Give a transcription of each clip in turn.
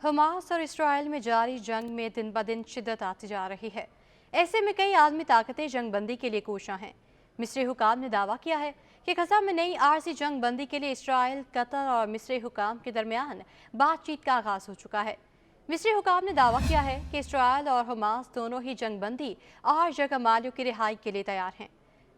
Hamas और Israel में जारी जंग में दिन ब दिन शिद्दत आती जा रही है। ऐसे में कई आलमी ताकतें जंग बंदी के लिए कोशां हैं। मिस्री हुकाम ने दावा किया है कि गजा में नई आरजी जंग बंदी के लिए इसराइल, कतर और मिस्री हुकाम के दरमियान बातचीत का आगाज हो चुका है। मिस्री हुकाम ने दावा किया है कि इसराइल और हमास दोनों ही जंग बंदी और जगह मालियों की रिहाई के लिए तैयार हैं।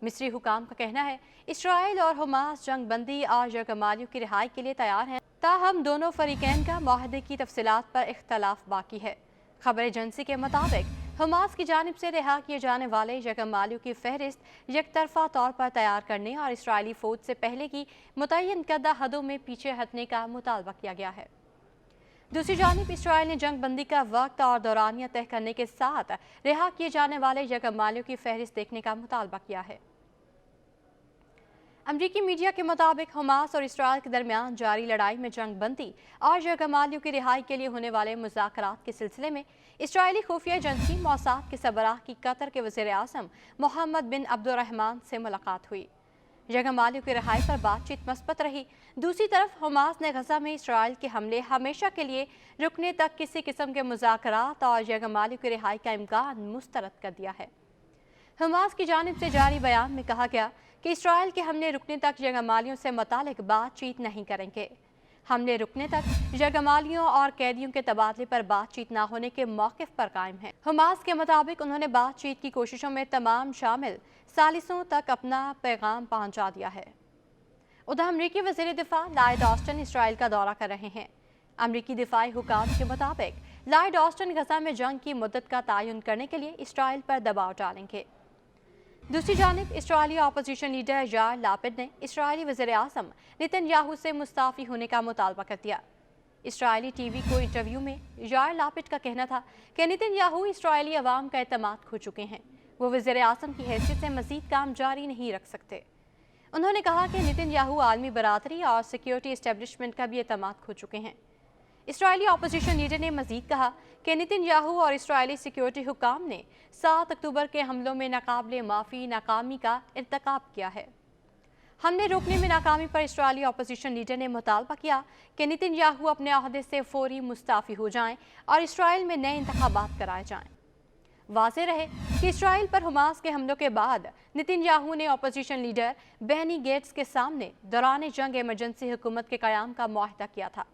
मिस्री हुकाम का कहना है इसराइल और हमास जंग बंदी और जगह मालियों की रिहाई के लिए तैयार हैं, ताहम दोनों फरीकैन का माहदे की तफसीलात पर इख्तलाफ बाकी है। खबर एजेंसी के मुताबिक हमास की जानिब से रिहा किए जाने वाले जगह मालियों की फहरिस्त यकतरफा तौर पर तैयार करने और इसराइली फौज से पहले की मुतय्यन करदा हदों में पीछे हटने का मुतालबा किया गया है। दूसरी जानिब इसराइल ने जंग बंदी का वक्त और दौरानिया तय करने के साथ रिहा किए जाने वाले जगह मालियों की फहरिस्त देखने का मुतालबा किया है। अमरीकी मीडिया के मुताबिक हमास और इसराइल के दरमियान जारी लड़ाई में जंग बंदी और जगह मालियों की रिहाई के लिए होने वाले मुज़ाकरात के सिलसिले में इसराइली खुफिया एजेंसी मौसाद के सरबराह की कतर के वज़ीर आज़म मोहम्मद बिन अब्दुर्रहमान से मुलाकात हुई। जगह मालियों की रिहाई पर बातचीत मस्बत रही। दूसरी तरफ हमास ने गजा में इसराइल के हमले हमेशा के लिए रुकने तक किसी किस्म के मुज़ाकरात और जगह मालियों की रिहाई का इम्कान मुस्तरद कर दिया है। हमास की जानिब से जारी बयान में कहा गया कि इसराइल के हमले रुकने तक जगह मालियों से मुतालिक बातचीत नहीं करेंगे। हमले रुकने तक जगह मालियों और कैदियों के तबादले पर बातचीत न होने के मौक़िफ़ पर कायम है। हमास के मुताबिक उन्होंने बातचीत की कोशिशों में तमाम शामिल सालिसों तक अपना पैगाम पहुंचा दिया है। उधर अमरीकी वज़ीर दिफा लॉयड ऑस्टिन इसराइल का दौरा कर रहे हैं। अमरीकी दिफाई हुकाम के मुताबिक लॉयड ऑस्टिन गजा में जंग की मुद्दत का तयन करने के लिए इसराइल पर दबाव डालेंगे। दूसरी जानिब इसराइली अपोजिशन लीडर यार लापिड ने इसराइली वज़ीर आज़म नेतन्याहू से मुस्ताफ़ी होने का मुतालबा कर दिया। इसराइली टीवी को इंटरव्यू में यार लापिड का कहना था कि नेतन्याहू इसराइली अवाम का एतमाद खो चुके हैं, वो वज़ीर आज़म की हैसियत से मज़ीद काम जारी नहीं रख सकते। उन्होंने कहा कि नेतन्याहू आलमी बरादरी और सिक्योरिटी इस्टेब्लिशमेंट का भी एतमाद खो चुके हैं। इसराइली अपोजिशन लीडर ने मजीद कहा कि नेतन्याहू और इसराइली सिक्योरिटी हुकाम ने 7 अक्टूबर के हमलों में नाकाबिले माफ़ी नाकामी का इर्तकाब किया है। हमले रोकने में नाकामी पर इसराइली अपोजिशन लीडर ने मुतालबा किया कि नेतन्याहू अपने अहदे से फौरी मुस्ताफ़ी हो जाएं और इसराइल में नए इंतखाबात कराए जाएं। वाज़ेह रहे कि इसराइल पर हमास के हमलों के बाद नेतन्याहू ने अपोजिशन लीडर बेनी गेट्स के सामने दौरान जंग इमरजेंसी हुकूमत के क़याम का मुआहदा किया था,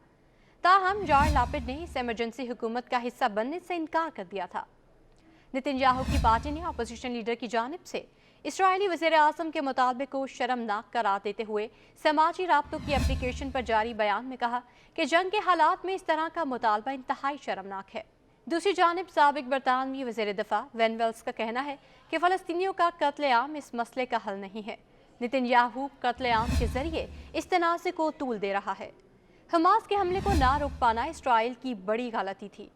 ताहम यार लापिड ने इस इमरजेंसी हुकूमत का हिस्सा बनने से इनकार कर दिया था। नेतन्याहू की पार्टी ने अपोजिशन लीडर की जानिब से इसराइली वज़ीर आज़म के मुतालबे को शर्मनाक करार देते हुए समाजी राब्तों की एप्लीकेशन पर जारी बयान में कहा कि जंग के हालात में इस तरह का मुतालबा इंतहाई शर्मनाक है। दूसरी जानिब साबिक बरतानवी वज़ीर दिफा वेन वेल्स का कहना है कि फ़लस्तीनियों का कत्लेआम इस मसले का हल नहीं है। नेतन्याहू कत्लेआम के जरिए इस तनाज़े को तूल दे रहा है। हमास के हमले को ना रोक पाना इसराइल की बड़ी गलती थी।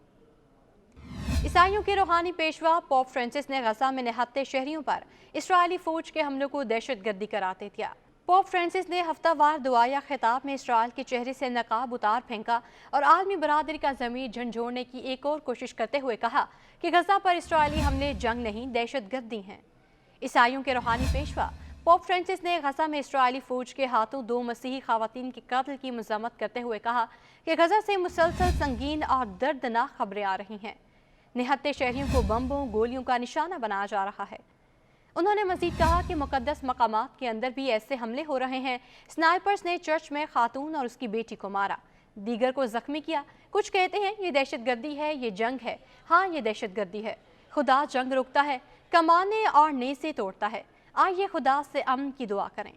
ईसाइयों के रूहानी पेशवा पोप फ्रांसिस ने गजा में निहत्ते शहरियों पर इसराइली फौज के हमलों को दहशतगर्दी करार दे दिया। पोप फ्रांसिस ने हफ्तावार दुआया खिताब में इसराइल के चेहरे से नकाब उतार फेंका और आलमी बरादरी का ज़मीर झंझोड़ने की एक और कोशिश करते हुए कहा कि गजा पर इसराइली हमले जंग नहीं दहशतगर्दी हैं। ईसाइयों के रूहानी पेशवा पोप फ्रांसिस ने गजा में इसराइली फौज के हाथों 2 मसीही ख़वातीन के कत्ल की मज़म्मत करते हुए कहा कि गजा से मुसलसल संगीन और दर्दनाक खबरें आ रही हैं। निहत्ते शहरियों को बम्बों गोलियों का निशाना बनाया जा रहा है। उन्होंने मजीद कहा कि मुक़द्दस मकामात के अंदर भी ऐसे हमले हो रहे हैं। स्नाइपर्स ने चर्च में खातून और उसकी बेटी को मारा, दीगर को ज़ख्मी किया। कुछ कहते हैं ये दहशतगर्दी है, ये जंग है। हाँ, ये दहशतगर्दी है। खुदा जंग रोकता है, कमाने और नेज़े तोड़ता है। आइए खुदा से अमन की दुआ करें।